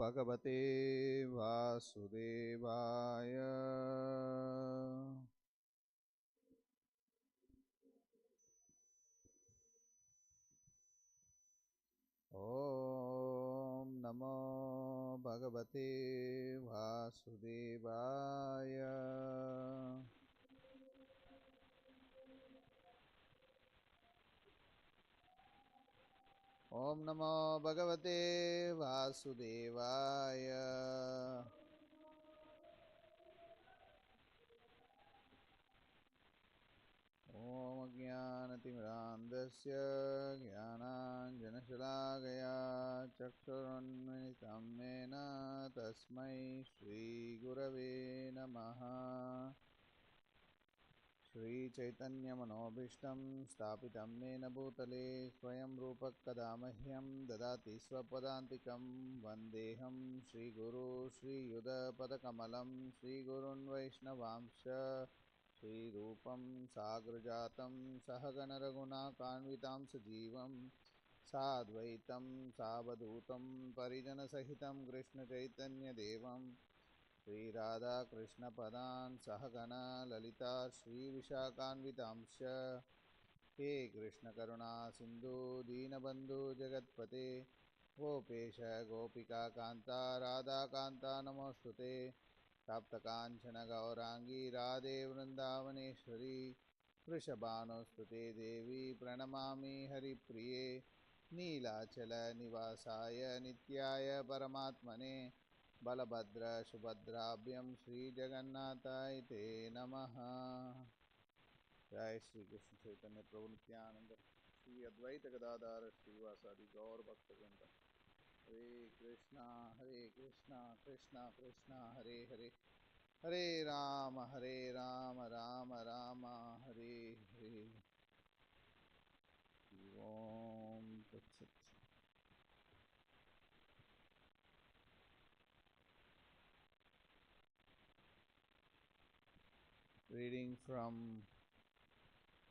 भगवते वासुदेवाय। ॐ नमो भगवते वासुदेवाय। ॐ नमो भगवते वासुदेवाय। ॐ ज्ञानतिमिरान्धस्य ज्ञानाञ्जनशलाकया चक्षुरुन्मिलितं येन तस्मै श्रीगुरवे नमः। श्रीचैतन्यमनोभीष्टं स्थापितं येन भूतले स्वयं रूपः कदा मह्यं ददाति स्वपदान्तिकं। वन्देऽहं श्रीगुरो श्रीयुधपदकमलं श्रीगुरुन् वैष्णवांश्च। श्रीरूपं साग्रजातं सहगणरघुनाथान्वितां सजीवं साद्वैतं सावधूतं परिजनसहितं कृष्णचैतन्यदेवं श्रीराधाकृष्णपदान् सहगणा ललिता श्रीविशाखान्वितांश्च। हे कृष्णकरुणा सिन्धु दीनबन्धु जगत्पते गोपेश गोपिकान्ता राधाकान्ता नमोऽस्तुते। तप्तकाञ्चन गौराङ्गी राधे वृन्दावनेश्वरी वृषभानुस्तुते देवी प्रणमामि हरिप्रिये। नीलाचलनिवासाय नित्याय परमात्मने बलभद्र सुभद्राभ्यं श्रीजगन्नाथाय ते नमः। जय श्री कृष्ण चैतन्य प्रभु नित्यानंद श्री अद्वैत गदाधर श्रीवासादि गौर भक्तवृंद। हरे कृष्णा कृष्णा कृष्णा हरे हरे, हरे राम राम राम हरे हरे। ओम तत्सत। Reading from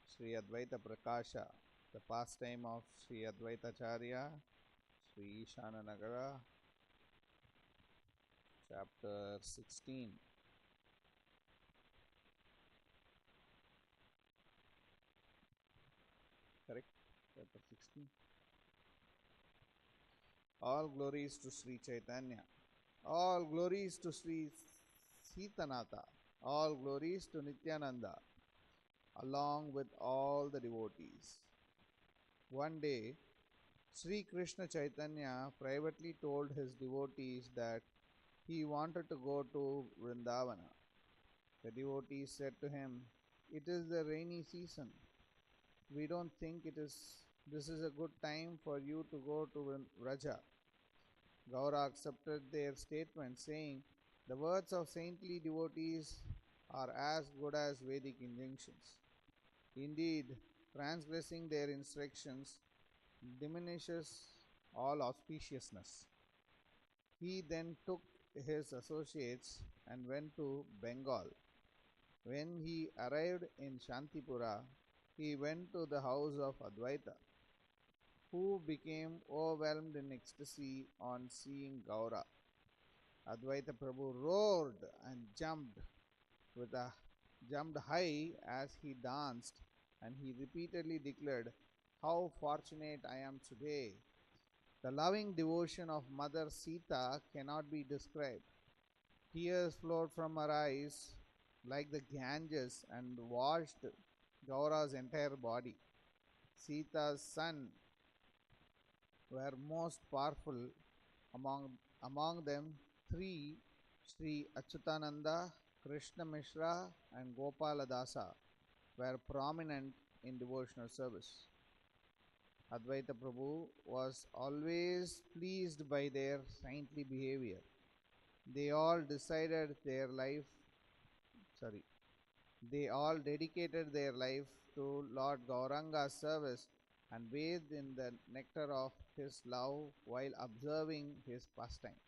Sri Advaitha Prakasha, the pastime of Sri Advaita Acharya, Sri Iskcon Nrjd, chapter 16. Correct? Chapter 16. All glories to Sri Chaitanya. All glories to Sri Sitanatha. All glories to Nityananda, along with all the devotees. One day, Sri Krishna Chaitanya privately told his devotees that he wanted to go to Vrindavana. The devotees said to him, "It is the rainy season. We don't think this is a good time for you to go to Vraja." Gaura accepted their statement, saying, "The words of saintly devotees are as good as Vedic injunctions. Indeed, transgressing their instructions diminishes all auspiciousness." He then took his associates and went to Bengal. When he arrived in Shantipura, he went to the house of Advaitha, who became overwhelmed in ecstasy on seeing Gaura. Advaita Prabhu roared and jumped high as he danced, and he repeatedly declared, "How fortunate I am today!" The loving devotion of Mother Sita cannot be described. Tears flowed from her eyes like the Ganges and washed Gaura's entire body. Sita's sons were most powerful. Among them, three, Sri Achyutananda, Krishna Mishra, and Gopala Dasa, were prominent in devotional service. Advaita Prabhu was always pleased by their saintly behavior. They all decided their life, sorry, they all dedicated their life to Lord Gauranga's service and bathed in the nectar of his love while observing his pastime.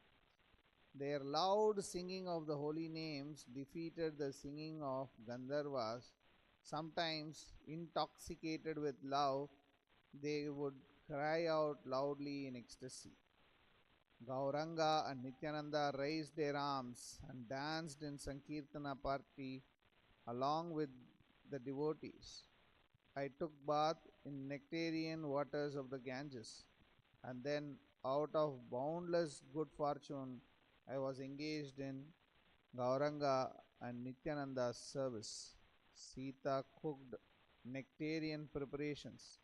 Their loud singing of the holy names defeated the singing of Gandharvas. Sometimes, intoxicated with love, they would cry out loudly in ecstasy. Gauranga and Nityananda raised their arms and danced in Sankirtana party along with the devotees. I took bath in nectarian waters of the Ganges, and then out of boundless good fortune I was engaged in Gauranga and Nityananda's service. Sita cooked nectarian preparations,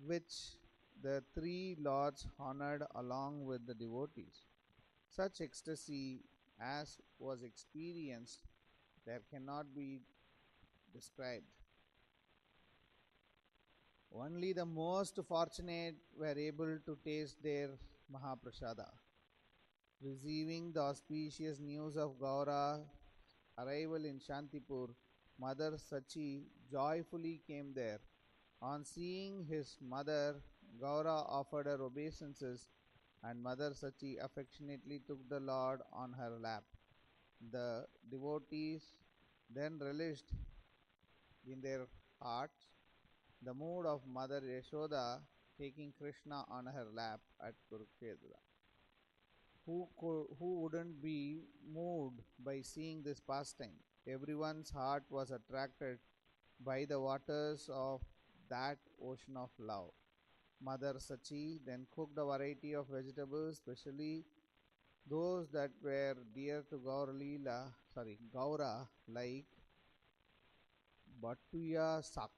which the three lords honored along with the devotees. Such ecstasy as was experienced there cannot be described. Only the most fortunate were able to taste their Mahaprasada. Receiving the auspicious news of Gaura's arrival in Shantipur, Mother Sachi joyfully came there. On seeing his mother, Gaura offered her obeisances, and Mother Sachi affectionately took the Lord on her lap. The devotees then relished in their hearts the mood of Mother Yashoda taking Krishna on her lap at Kurukshetra. Who wouldn't be moved by seeing this pastime? Everyone's heart was attracted by the waters of that ocean of love. Mother Sachi then cooked a variety of vegetables, especially those that were dear to Gaura, like Batuya Sak.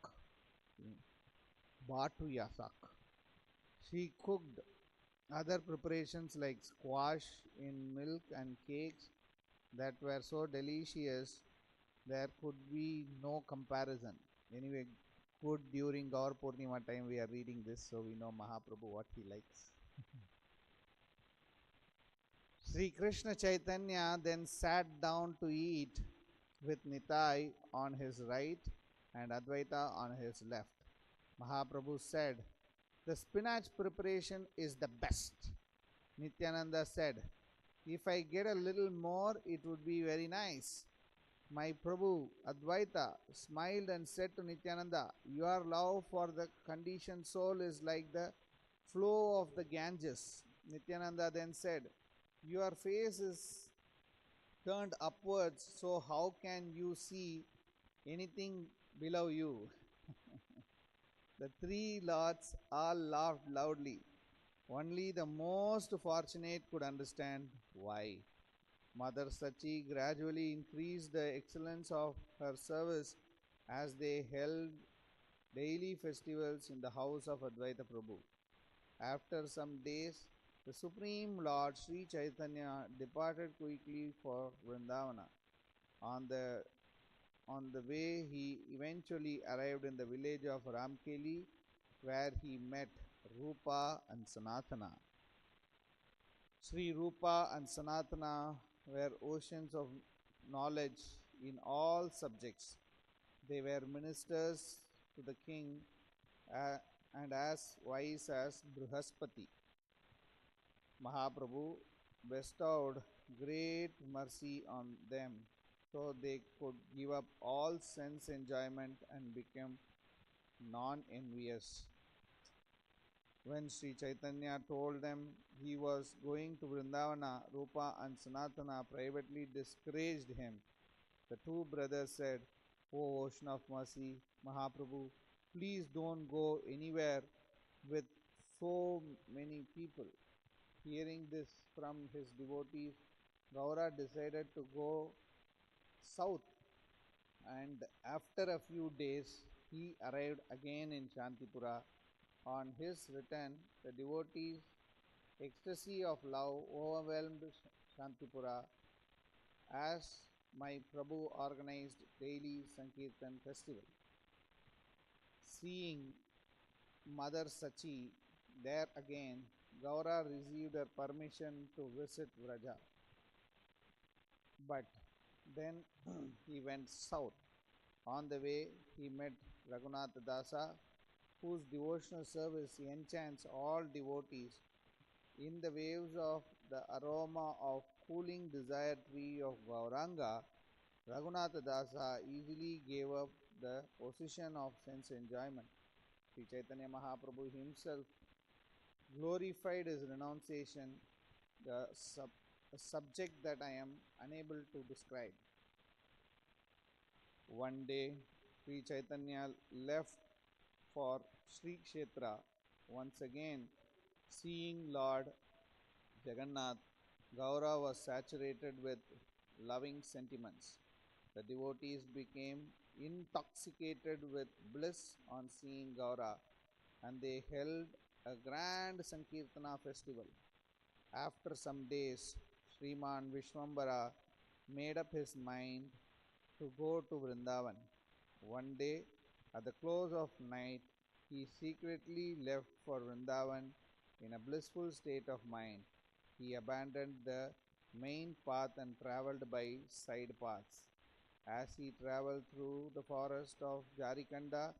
Batuya Sak. She cooked other preparations like squash in milk and cakes that were so delicious there could be no comparison. Anyway, good during Gaur Purnima time we are reading this, so we know Mahaprabhu what he likes. Sri Krishna Chaitanya then sat down to eat with Nitai on his right and Advaitha on his left. Mahaprabhu said, "The spinach preparation is the best." Nityananda said, "If I get a little more, it would be very nice." My Prabhu Advaita smiled and said to Nityananda, "Your love for the conditioned soul is like the flow of the Ganges." Nityananda then said, "Your face is turned upwards, so how can you see anything below you?" The three lords all laughed loudly. Only the most fortunate could understand why. Mother Sachi gradually increased the excellence of her service as they held daily festivals in the house of Advaita Prabhu. After some days, the Supreme Lord Sri Chaitanya departed quickly for Vrindavana. On the, on the way, he eventually arrived in the village of Ramkeli, where he met Rupa and Sanatana. Sri Rupa and Sanatana were oceans of knowledge in all subjects. They were ministers to the king and as wise as Brihaspati. Mahaprabhu bestowed great mercy on them so they could give up all sense enjoyment and become non envious. When Sri Chaitanya told them he was going to Vrindavana, Rupa and Sanatana privately discouraged him. The two brothers said, "O ocean of mercy, Mahaprabhu, please don't go anywhere with so many people." Hearing this from his devotees, Gaura decided to go south, and after a few days he arrived again in Shantipura. On his return, the devotees' ecstasy of love overwhelmed Shantipura as my Prabhu organized daily Sankirtan festival. Seeing Mother Sachi there again, Gaura received her permission to visit Vraja. But then he went south. On the way, he met Raghunath Dasa, whose devotional service enchants all devotees. In the waves of the aroma of cooling desire tree of Gauranga, Raghunatha Dasa easily gave up the position of sense enjoyment. Sri Chaitanya Mahaprabhu himself glorified his renunciation the subject that I am unable to describe. One day, Sri Chaitanya left for Sri Kshetra. Once again, seeing Lord Jagannath, Gaura was saturated with loving sentiments. The devotees became intoxicated with bliss on seeing Gaura, and they held a grand Sankirtana festival. After some days, Sriman Vishwambara made up his mind to go to Vrindavan. One day, at the close of night, he secretly left for Vrindavan in a blissful state of mind. He abandoned the main path and travelled by side paths. As he travelled through the forest of Jarikanda,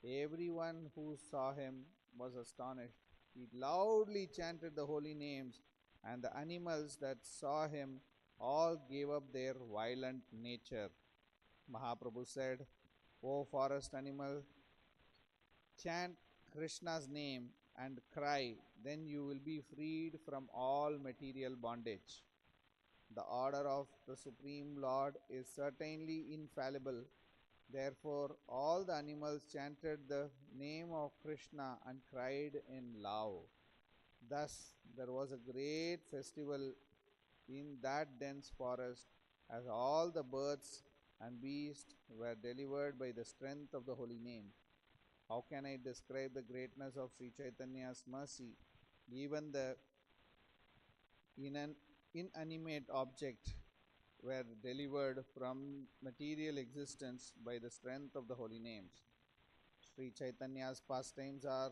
everyone who saw him was astonished. He loudly chanted the holy names, and the animals that saw him all gave up their violent nature. Mahaprabhu said, O forest animal, chant Krishna's name and cry, then you will be freed from all material bondage. The order of the Supreme Lord is certainly infallible. Therefore, all the animals chanted the name of Krishna and cried in love. Thus, there was a great festival in that dense forest, as all the birds and beasts were delivered by the strength of the holy name. How can I describe the greatness of Sri Chaitanya's mercy? Even the inanimate object were delivered from material existence by the strength of the holy names. Sri Chaitanya's pastimes are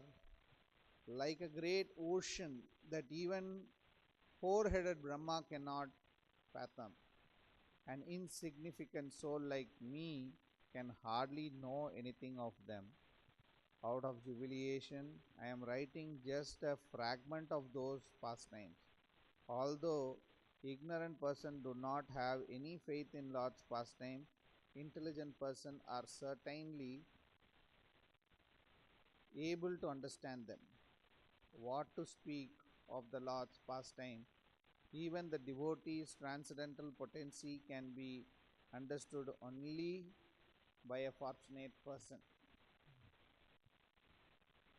like a great ocean that even four-headed Brahma cannot fathom. An insignificant soul like me can hardly know anything of them. Out of jubilation, I am writing just a fragment of those pastimes. Although ignorant person do not have any faith in Lord's pastime, intelligent person are certainly able to understand them. What to speak of the Lord's pastime? Even the devotee's transcendental potency can be understood only by a fortunate person.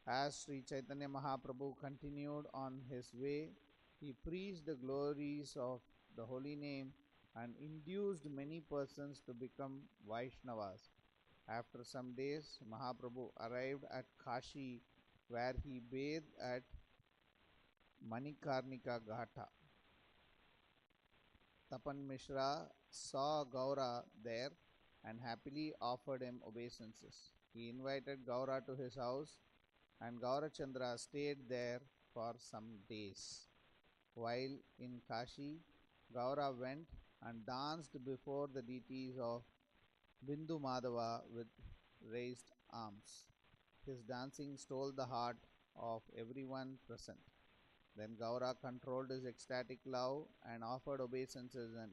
As Sri Chaitanya Mahaprabhu continued on his way, he preached the glories of the holy name and induced many persons to become Vaishnavas. After some days, Mahaprabhu arrived at Kashi, where he bathed at Manikarnika Ghata. Tapan Mishra saw Gaura there and happily offered him obeisances. He invited Gaura to his house, and Gaurachandra stayed there for some days. While in Kashi, Gaura went and danced before the deities of Bindu Madhava with raised arms. His dancing stole the heart of everyone present. Then Gaura controlled his ecstatic love and offered obeisances and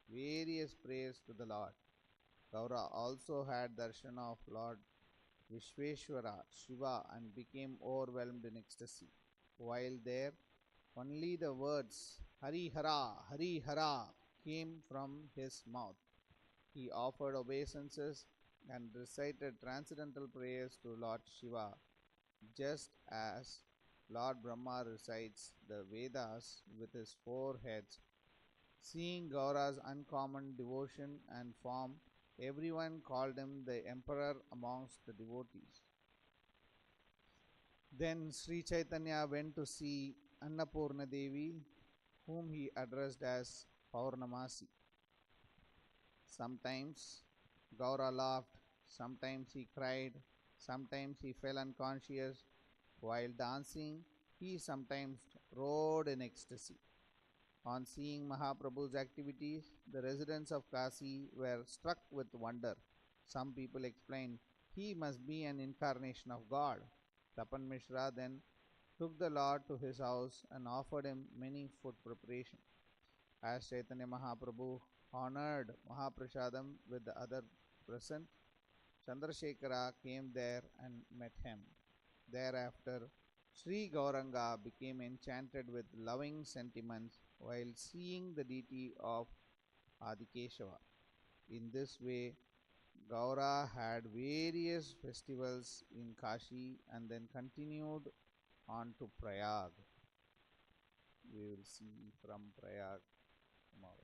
various prayers to the Lord. Gaura also had darshan of Lord Vishveshwara, Shiva, and became overwhelmed in ecstasy. While there, only the words Hari Hara, Hari Hara came from his mouth. He offered obeisances and recited transcendental prayers to Lord Shiva, just as Lord Brahma recites the Vedas with his four heads. Seeing Gaura's uncommon devotion and form, everyone called him the emperor amongst the devotees. Then Sri Chaitanya went to see Annapurna Devi, whom he addressed as Paurnamasi. Sometimes Gaura laughed, sometimes he cried, sometimes he fell unconscious. While dancing, he sometimes roared in ecstasy. On seeing Mahaprabhu's activities, the residents of Kasi were struck with wonder. Some people explained, he must be an incarnation of God. Tapan Mishra then took the Lord to his house and offered him many food preparations. As Chaitanya Mahaprabhu honored Mahaprasadam with the other present, Chandrasekhara came there and met him. Thereafter, Sri Gauranga became enchanted with loving sentiments while seeing the deity of Adikeshava. In this way, Gaura had various festivals in Kashi and then continued on to Prayag. We will see from Prayag tomorrow.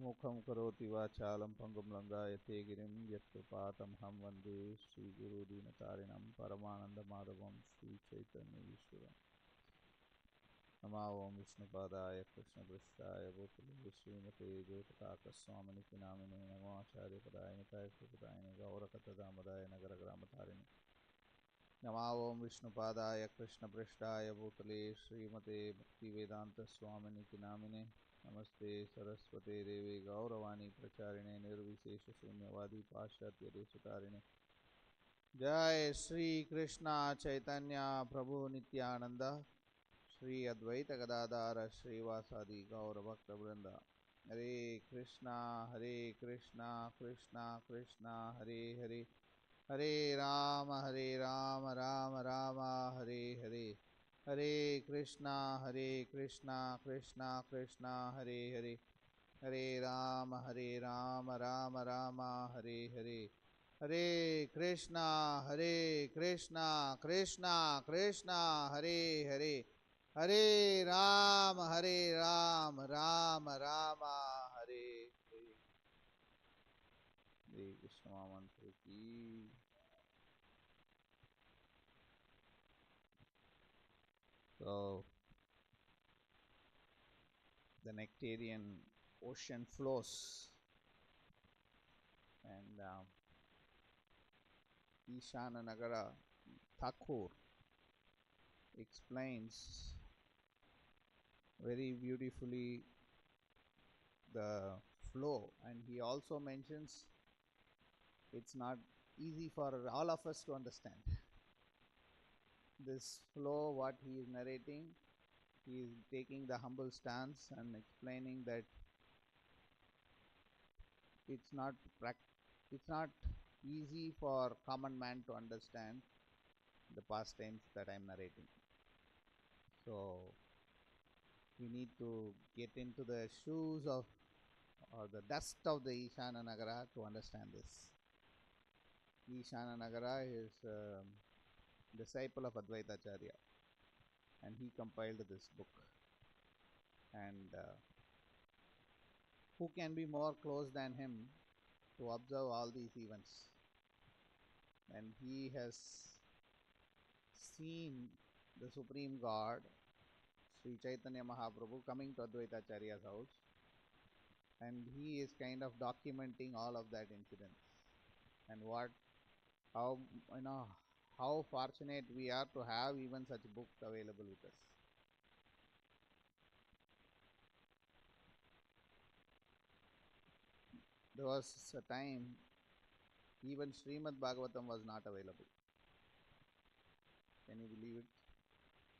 Mukham karoti vachalam pangam langayate girim yatkripātamham vande Sri Guru Dinatarinam Paramananda Madhavam Sri Chaitanya Ishwaram. Nama Om Vishnupadaya Krishna Prishthaya Bhutale Srimate Jyotakaka Swaminiki Namine Namo Acharya Padaya Nitaya Sripadayane Gaurakata Damadaya Nagara Gramatarine Nama Om Vishnupadaya Krishna Prishthaya Bhutale Srimate Bhaktivedanta Swaminiki Namine Namaste Saraswate Devi Gauravani Pracharine Nirvishesha Shunyavadi Pashatya Deshatarine Jai Sri Krishna Chaitanya Prabhu Nityananda Shri Advaitha Gadadhara Srivasadi Gaura Bhakta Vrinda Hare Krishna Krishna Krishna Hare Hare Hare Rama Rama Rama Hare Hare Hare Krishna Krishna Krishna Hare Hare Hare Rama Rama Rama Hare Hare Hare Krishna Krishna Krishna Hare Hare Hare Rama Rama Rama Hare Hare. Hare Krishna Mantra ki. So the nectarian ocean flows, and Ishana Nagara Thakur explains very beautifully the flow, and he also mentions it's not easy for all of us to understand this flow. What he is narrating, he is taking the humble stance and explaining that it's not easy for common man to understand the pastimes that I am narrating. So we need to get into the shoes of or the dust of the Ishana Nagara to understand this. Ishana Nagara is disciple of Advaitha Acharya, and he compiled this book. And who can be more close than him to observe all these events? And he has seen the Supreme God, Sri Chaitanya Mahaprabhu, coming to Advaita Acharya's house, and he is kind of documenting all of that incident. And how fortunate we are to have even such books available with us. There was a time even Srimad Bhagavatam was not available. Can you believe it?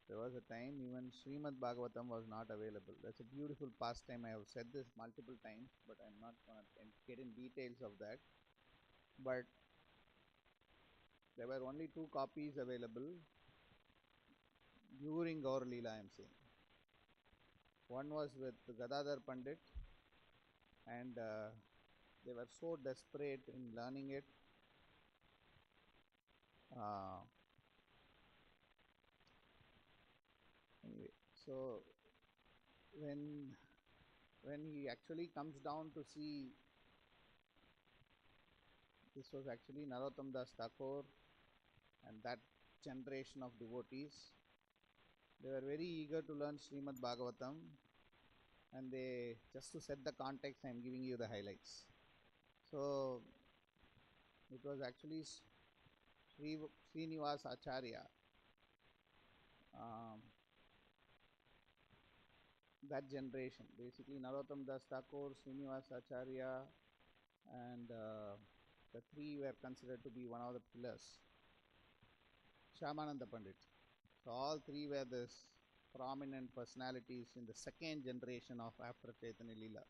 There was a time even Srimad Bhagavatam was not available. That's a beautiful pastime. I have said this multiple times, but I'm not going to get in details of that. But there were only 2 copies available during Gaur Leela, I am saying. One was with Gadadhar Pandit, and they were so desperate in learning it. Anyway, so when he actually comes down to see, this was actually Narottam Das Thakur and that generation of devotees. They were very eager to learn Srimad Bhagavatam, and they, just to set the context, I am giving you the highlights. So it was actually Srinivas Acharya, that generation, basically Narottam Das Thakur, Srinivas Acharya, and the 3 were considered to be one of the pillars. Shyamananda Pandit. So all 3 were this prominent personalities in the second generation of after Chaitanya Leela.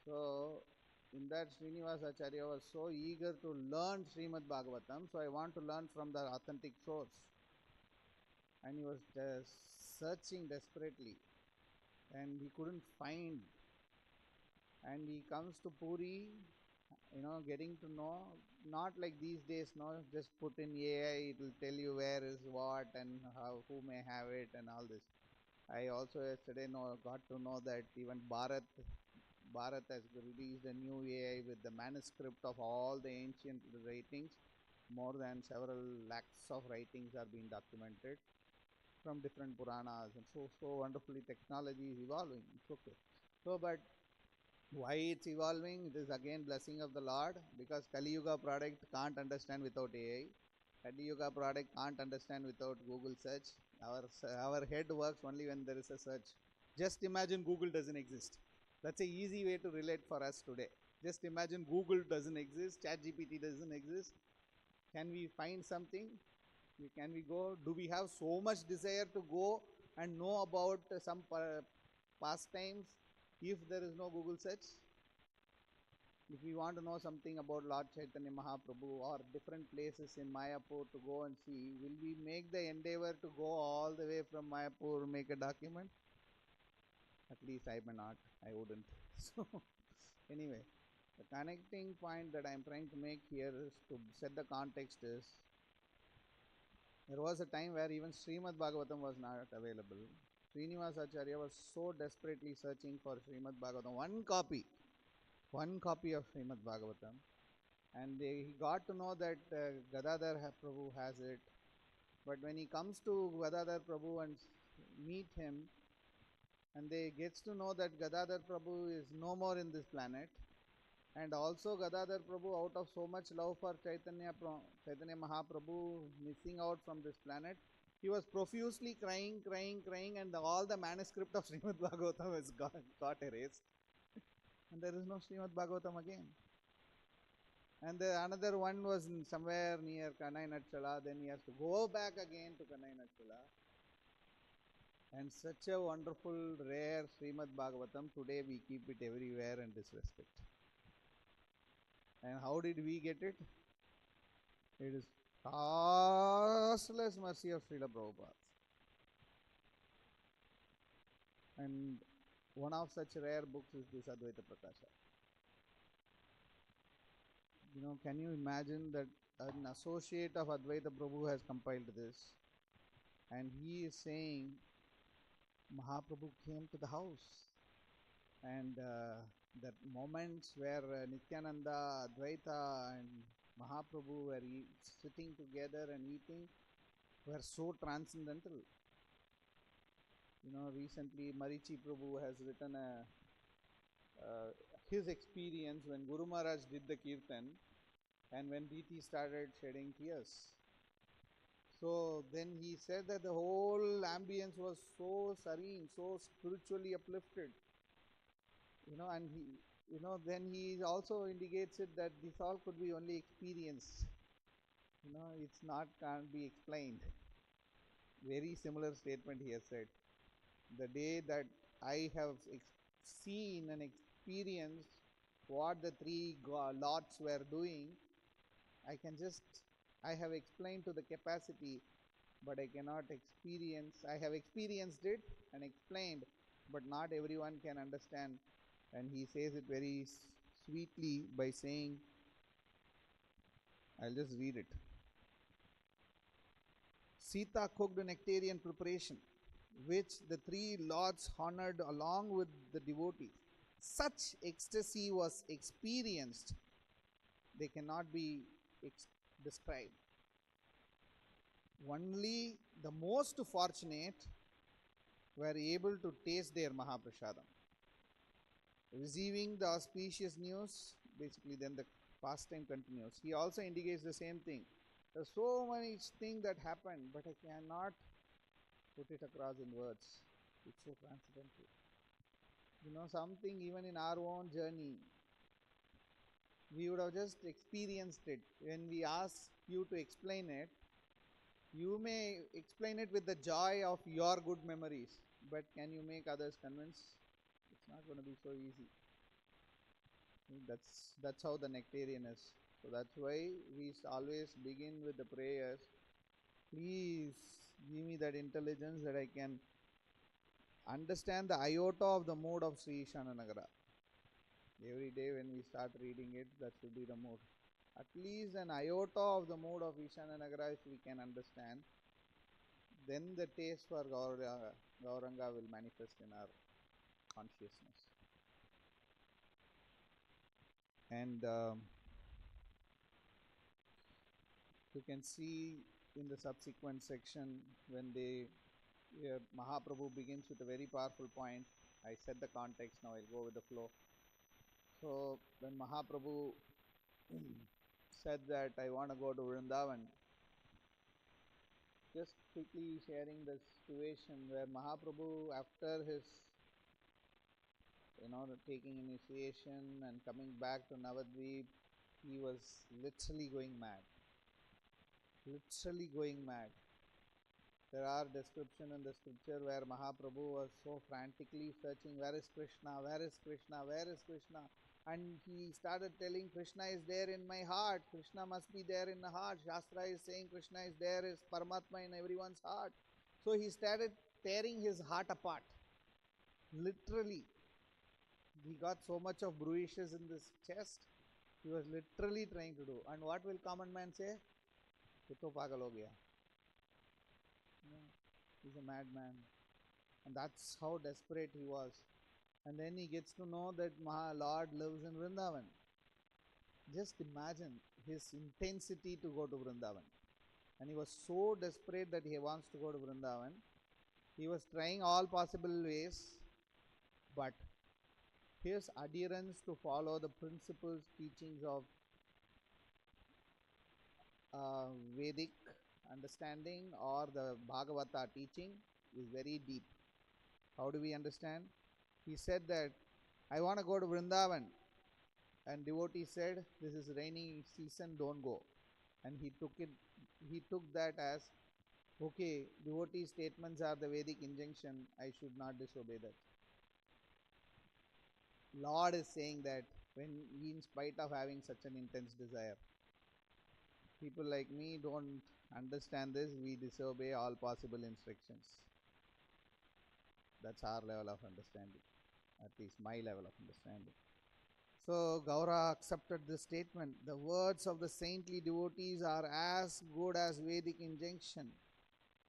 So in that Srinivasa Acharya was so eager to learn Srimad Bhagavatam, so I want to learn from the authentic source. And he was searching desperately and he couldn't find. And he comes to Puri, getting to know, not like these days, no, just put in AI, it will tell you where is what and how, who may have it and all this. I also yesterday got to know that even Bharat has released a new AI with the manuscript of all the ancient writings. More than several lakhs of writings are being documented from different Puranas, and so wonderfully technology is evolving. It's okay. So, but why it's evolving? It is again blessing of the Lord, because Kali Yuga product can't understand without AI. Kali Yuga product can't understand without Google search. Our head works only when there is a search. Just imagine Google doesn't exist. That's a easy way to relate for us today. Just imagine Google doesn't exist, ChatGPT doesn't exist. Can we find something? Can we go? Do we have so much desire to go and know about some pastimes if there is no Google search? If we want to know something about Lord Chaitanya Mahaprabhu or different places in Mayapur to go and see, will we make the endeavor to go all the way from Mayapur, make a document? At least I may not, I wouldn't. So, anyway, the connecting point that I am trying to make here is to set the context is, there was a time where even Srimad Bhagavatam was not available. Srinivasa Acharya was so desperately searching for Srimad Bhagavatam, one copy of Srimad Bhagavatam, and he got to know that Gadadhar Prabhu has it. But when he comes to Gadadhar Prabhu and meet him, and they gets to know that Gadadhar Prabhu is no more in this planet, and also Gadadhar Prabhu, out of so much love for Chaitanya Mahaprabhu, missing out from this planet, he was profusely crying, and all the manuscript of Srimad Bhagavatam has got erased. And there is no Srimad Bhagavatam again. And another one was somewhere near Kanai Natchala, then he has to go back again to Kanai Natchala. And such a wonderful, rare Srimad Bhagavatam, today we keep it everywhere and disrespect. And how did we get it? It is costless mercy of Srila Prabhupada. And one of such rare books is this Advaitha Prakasha. Can you imagine that an associate of Advaita Prabhu has compiled this, and he is saying Mahaprabhu came to the house, and that moments where Nityananda, Advaita and Mahaprabhu were sitting together and eating were so transcendental. Recently Marichi Prabhu has written his experience when Guru Maharaj did the Kirtan and when DT started shedding tears. So then he said that the whole ambience was so serene, so spiritually uplifted. And then he also indicates it that this all could be only experienced. It's not, can't be explained. Very similar statement he has said. The day that I have seen and experienced what the three lords were doing, I have explained to the capacity, but I cannot experience. I have experienced it and explained, but not everyone can understand. And he says it very sweetly by saying, I'll just read it. Sita cooked a nectarian preparation, which the three lords honored along with the devotees. Such ecstasy was experienced, they cannot be described. Only the most fortunate were able to taste their Mahaprasadam. Receiving the auspicious news, basically then the pastime continues. He also indicates the same thing. There's so many things that happened, but I cannot put it across in words. It's so transcendental. Something even in our own journey, we would have just experienced it. When we ask you to explain it, you may explain it with the joy of your good memories, but can you make others convinced? It's not going to be so easy. That's how the nectarian is. So that's why we always begin with the prayers. Please give me that intelligence that I can understand the iota of the mood of Sri Ishananagara. Every day when we start reading it, that should be the mood. At least an iota of the mood of Ishananagara, if we can understand, then the taste for Gauranga will manifest in our consciousness. And you can see in the subsequent section when Mahaprabhu begins with a very powerful point. I set the context, now I'll go with the flow. So when Mahaprabhu said that I want to go to Vrindavan, just quickly sharing the situation where Mahaprabhu, after his taking initiation and coming back to Navadvip, he was literally going mad. Literally going mad. There are descriptions in the scripture where Mahaprabhu was so frantically searching, where is Krishna, where is Krishna, where is Krishna? And he started telling, Krishna is there in my heart, Krishna must be there in the heart. Shastra is saying Krishna is there, is Paramatma in everyone's heart. So he started tearing his heart apart. Literally. He got so much of bruises in this chest. He was literally trying to do. And what will common man say? Ye to pagal ho gaya. He's a madman. And that's how desperate he was. And then he gets to know that Lord lives in Vrindavan. Just imagine his intensity to go to Vrindavan. And he was so desperate that he wants to go to Vrindavan. He was trying all possible ways, but his adherence to follow the principles, teachings of Vedic understanding or the Bhagavata teaching is very deep. How do we understand? He said that I want to go to Vrindavan, and devotee said, this is rainy season, don't go. And he took that as, okay, devotee statements are the Vedic injunction, I should not disobey that. Lord is saying that when in spite of having such an intense desire, people like me don't understand this, we disobey all possible instructions. That's our level of understanding, at least my level of understanding. So Gaura accepted this statement. The words of the saintly devotees are as good as Vedic injunction.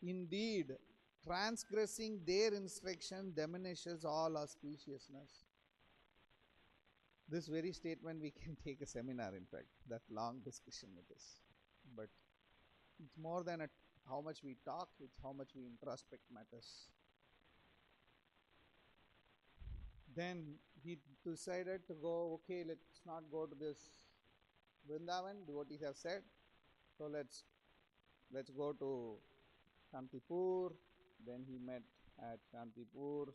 Indeed, transgressing their instruction diminishes all auspiciousness. This very statement we can take a seminar, in fact, that long discussion with us. But it's more than how much we talk, it's how much we introspect matters. Then he decided to go, okay, let's not go to this Vrindavan, devotees have said, so let's go to Shantipur. Then he met at Shantipur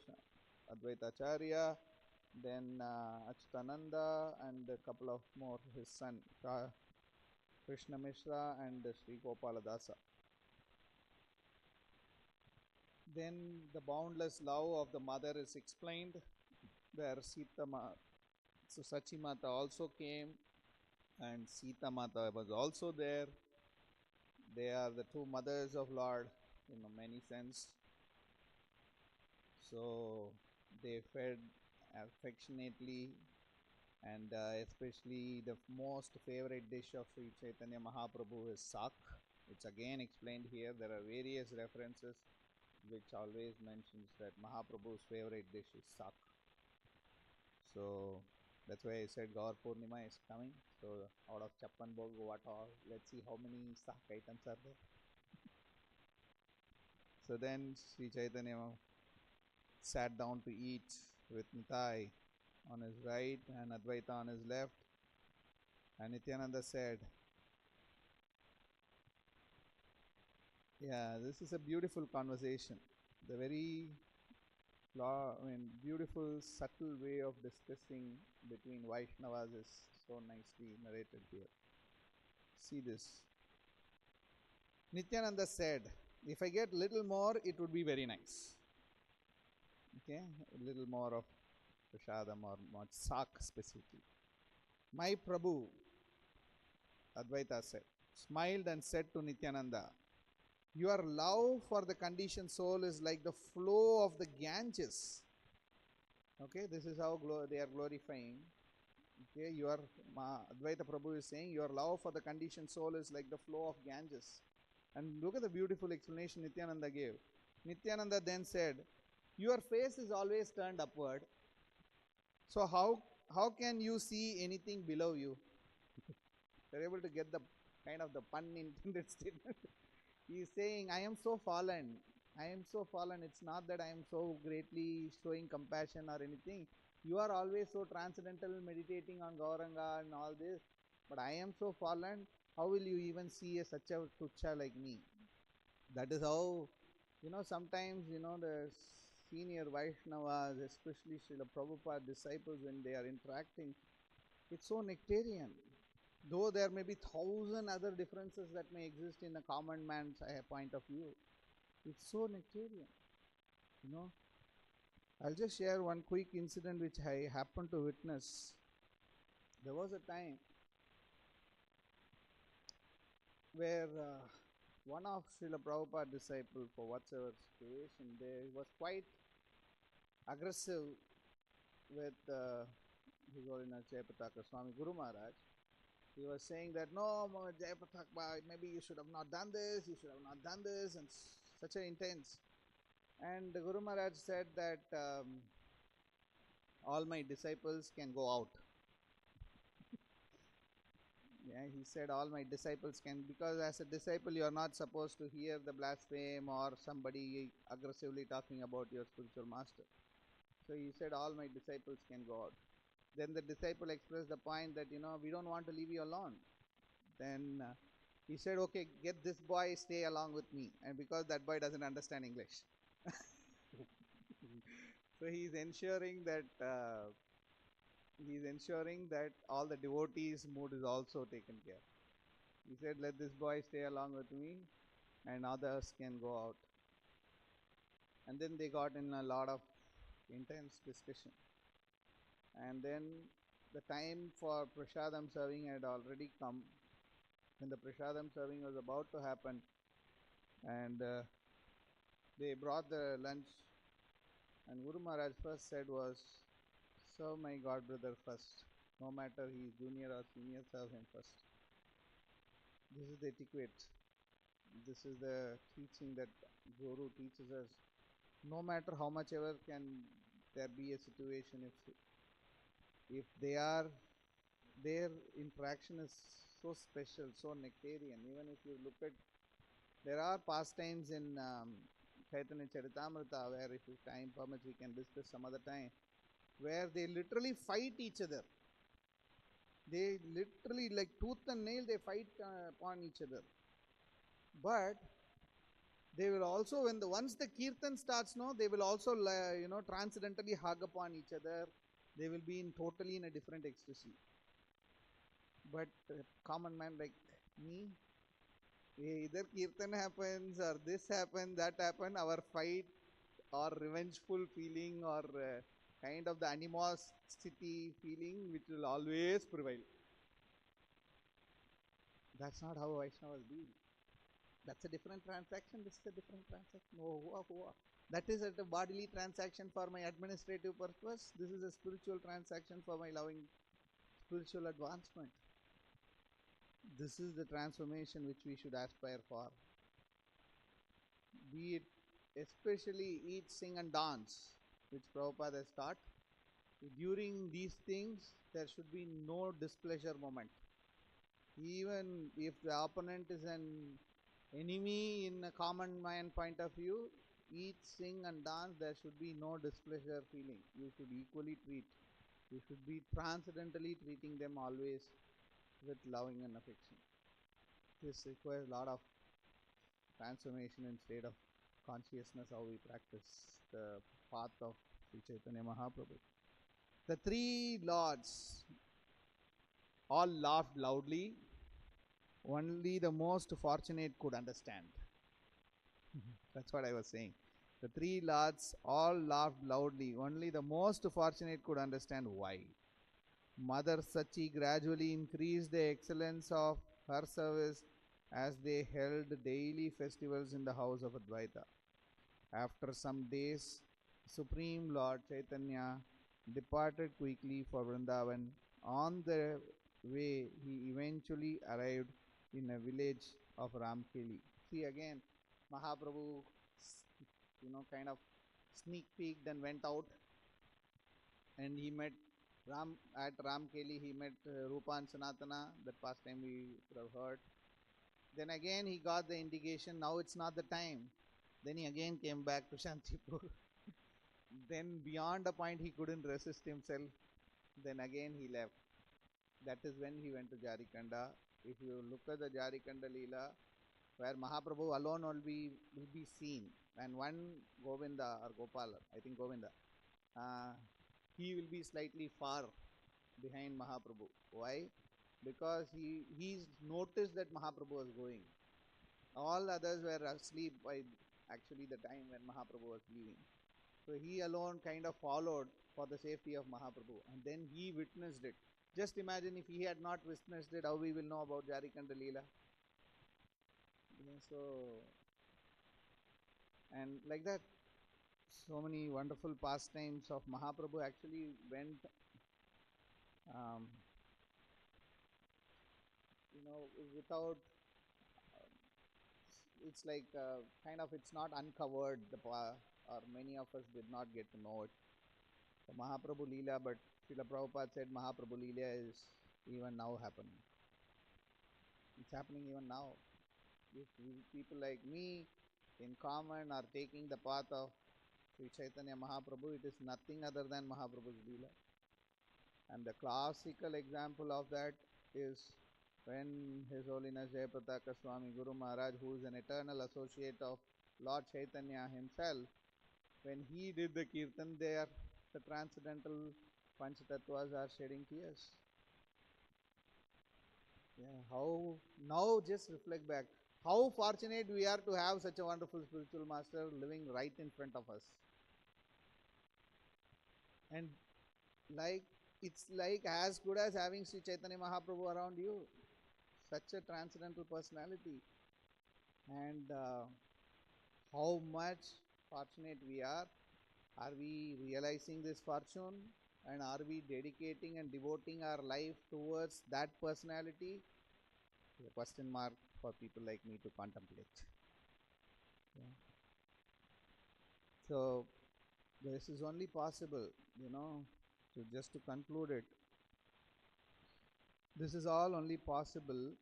Advaitha Acharya, then Achyutananda and a couple of more, his son Krishna Mishra and Sri Gopaladasa. Then the boundless love of the mother is explained, where so Sachi Mata also came and Sita Mata was also there. They are the two mothers of Lord in many sense. So they fed affectionately, and especially the most favorite dish of Sri Chaitanya Mahaprabhu is sak. It's again explained here. There are various references which always mentions that Mahaprabhu's favorite dish is sak. So that's why I said Gaur Purnima is coming. So out of Chappan Bhog, what all, let's see how many sak items are there. So then Sri Chaitanya sat down to eat with Nitai on his right and Advaita on his left. And Nityananda said, yeah, this is a beautiful conversation. The very beautiful, subtle way of discussing between Vaishnavas is so nicely narrated here. See this. Nityananda said, if I get little more, it would be very nice. Okay, a little more of prashadam or more sak specifically. My Prabhu, Advaitha said, smiled and said to Nityananda, your love for the conditioned soul is like the flow of the Ganges. Okay, this is how they are glorifying. Okay, Advaita Prabhu is saying your love for the conditioned soul is like the flow of Ganges. And look at the beautiful explanation Nityananda gave. Nityananda then said, your face is always turned upward. So how can you see anything below you? They're able to get the kind of the pun intended statement. He is saying, I am so fallen. I am so fallen. It's not that I am so greatly showing compassion or anything. You are always so transcendental, meditating on Gauranga and all this. But I am so fallen. How will you even see such a tucha like me? That is how, sometimes, the senior Vaishnavas, especially Srila Prabhupada disciples, when they are interacting, it's so nectarian. Though there may be 1,000 other differences that may exist in a common man's point of view, it's so nectarian. I'll just share one quick incident which I happened to witness. There was a time where one of Srila Prabhupada disciples, for whatsoever situation, they was quite aggressive with His Holiness Jayapataka Swami Guru Maharaj. He was saying that, no, Jayapataka, maybe you should have not done this, you should have not done this, and such an intense. And the Guru Maharaj said that all my disciples can go out. Yeah, he said all my disciples can, because as a disciple you are not supposed to hear the blaspheme or somebody aggressively talking about your spiritual master. So he said all my disciples can go out. Then the disciple expressed the point that, we don't want to leave you alone. Then he said, okay, get this boy, stay along with me. And because that boy doesn't understand English. So he's ensuring that all the devotees' mood is also taken care. He said, let this boy stay along with me and others can go out. And then they got in a lot of intense discussion. And then the time for prasadam serving had already come. When the prasadam serving was about to happen, and they brought the lunch, and Guru Maharaj first said was, serve my god brother first. No matter he is junior or senior, serve him first. This is the etiquette. This is the teaching that Guru teaches us. No matter how much ever can there be a situation, if their interaction is so special, so nectarian. Even if you look at, there are pastimes in Chaitanya Charitamrita, where if time permits we can discuss some other time, where they literally fight each other. They literally, like tooth and nail, they fight upon each other. But they will also, once the kirtan starts, they will also transcendentally hug upon each other. They will be totally in a different ecstasy. But common man like me, either kirtan happens or this happens, that happens, our fight or revengeful feeling or kind of the animosity feeling which will always prevail. That's not how Vaishnavas do. That's a different transaction, this is a different transaction. That is a bodily transaction for my administrative purpose. This is a spiritual transaction for my loving spiritual advancement. This is the transformation which we should aspire for. Be it especially eat, sing and dance, which Prabhupada has taught. During these things, there should be no displeasure moment. Even if the opponent is an enemy in a common man point of view, eat, sing and dance, there should be no displeasure feeling. You should equally treat. You should be transcendentally treating them always with loving and affection. This requires a lot of transformation in state of consciousness, how we practice the path of Sri Chaitanya Mahaprabhu. The three lords all laughed loudly. Only the most fortunate could understand. That's what I was saying. The three lords all laughed loudly. Only the most fortunate could understand why. Mother Sachi gradually increased the excellence of her service as they held daily festivals in the house of Advaitha. After some days, Supreme Lord Chaitanya departed quickly for Vrindavan. On the way, he eventually arrived in a village of Ramkeli. See again, Mahaprabhu, kind of sneak peeked and went out, and he met Ram at Ramkeli. He met Rupa and Sanatana. That past time we could have heard. Then again, he got the indication. Now it's not the time. Then he again came back to Shantipur. Then beyond a point he couldn't resist himself. Then again he left. That is when he went to Jarikanda. If you look at the Jarikanda Leela, where Mahaprabhu alone will be seen, and one Govinda or Gopal, I think Govinda, uh, he will be slightly far behind Mahaprabhu. Why? Because he's noticed that Mahaprabhu was going. All others were asleep by actually the time when Mahaprabhu was leaving. So he alone kind of followed for the safety of Mahaprabhu, and then he witnessed it. Just imagine if he had not witnessed it, how we will know about Jarikanda Leela. So, and like that, so many wonderful pastimes of Mahaprabhu actually went, um, without. It's like kind of it's not uncovered. Or many of us did not get to know it. So Mahaprabhu Leela, but Srila Prabhupada said Mahaprabhu Leela is even now happening. It's happening even now. If people like me in common are taking the path of Sri Chaitanya Mahaprabhu, it is nothing other than Mahaprabhu's Leela. And the classical example of that is when His Holiness Jayapataka Swami Guru Maharaj, who is an eternal associate of Lord Chaitanya himself, when he did the kirtan there, the transcendental Panchatatvas are shedding tears. Yeah, how now just reflect back. How fortunate we are to have such a wonderful spiritual master living right in front of us. And like it's like as good as having Sri Chaitanya Mahaprabhu around you. Such a transcendental personality. And how much fortunate we are. Are we realizing this fortune? And are we dedicating and devoting our life towards that personality? A question mark for people like me to contemplate. Yeah. So this is only possible, just to conclude it. This is all only possible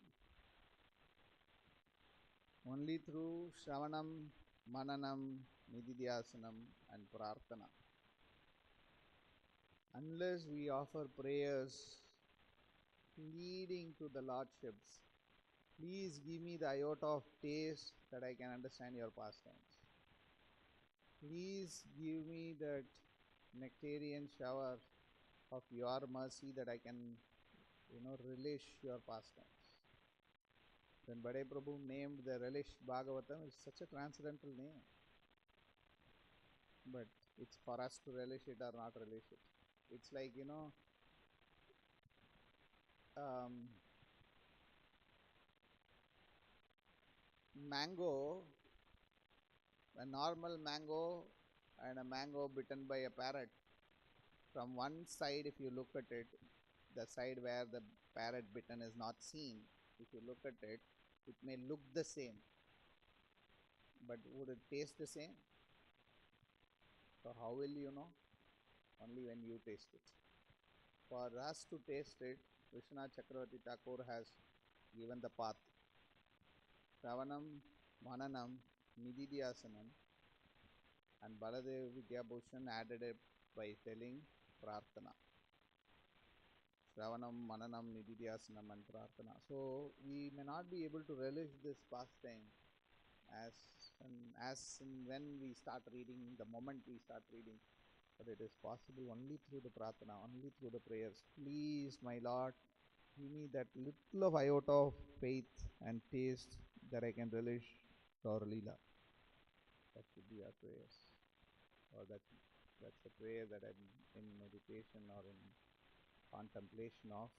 only through Shravanam, Mananam, Nididhyasanam and Prarthana. Unless we offer prayers leading to the Lordships, please give me the iota of taste that I can understand your pastimes. Please give me that nectarian shower of your mercy that I can, relish your pastimes. When Bade Prabhu named the relish Bhagavatam, it's such a transcendental name. But it's for us to relish it or not relish it. It's like, mango, a normal mango and a mango bitten by a parrot. From one side, if you look at it, the side where the parrot bitten is not seen, if you look at it, it may look the same. But would it taste the same? So how will you know? Only when you taste it. For us to taste it, Krishna Chakravarti Thakur has given the path. Shravanam, Mananam, Nididhyasanam, and Baladev Vidyabhushan added it by telling Prarthana. Shravanam, Mananam, Nididhyasanam and Prarthana. So we may not be able to relish this pastime as in when we start reading, the moment we start reading, but it is possible only through the Prarthana, only through the prayers. Please, my Lord, give me that little of iota of faith and taste that I can relish your Leela. That should be our prayers. Or that's a prayer that I'm in meditation or in contemplation of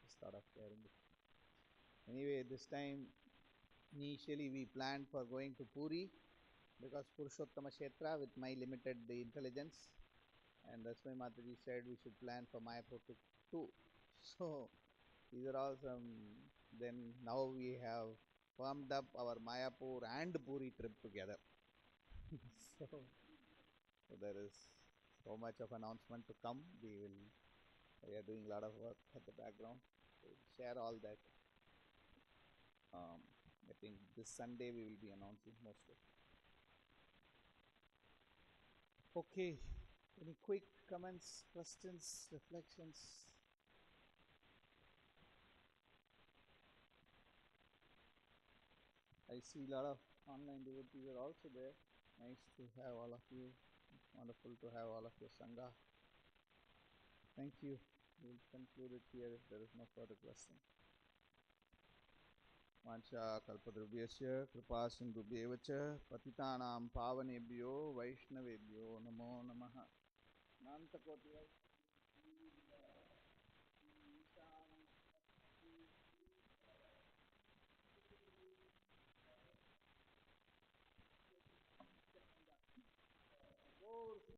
this thought of sharing it. Anyway, this time initially we planned for going to Puri because Purushottama Kshetra with my limited intelligence, and that's why Mataji said we should plan for Mayapur too. So these are all some. Then now we have firmed up our Mayapur and Puri trip together. So there is so much of announcement to come. We are doing a lot of work at the background. We'll share all that. I think this Sunday we will be announcing mostly. Okay. Any quick comments, questions, reflections? I see a lot of online devotees are also there. Nice to have all of you. It's wonderful to have all of your Sangha. Thank you. We'll conclude it here if there is no further question. वाञ्छा कल्पद्रव्यस्य कृपा सिन्धुभ्येव च पतितानां पावनेभ्यो वैष्णवेभ्यो नमो नमः। अनन्तकोटिवैष्णव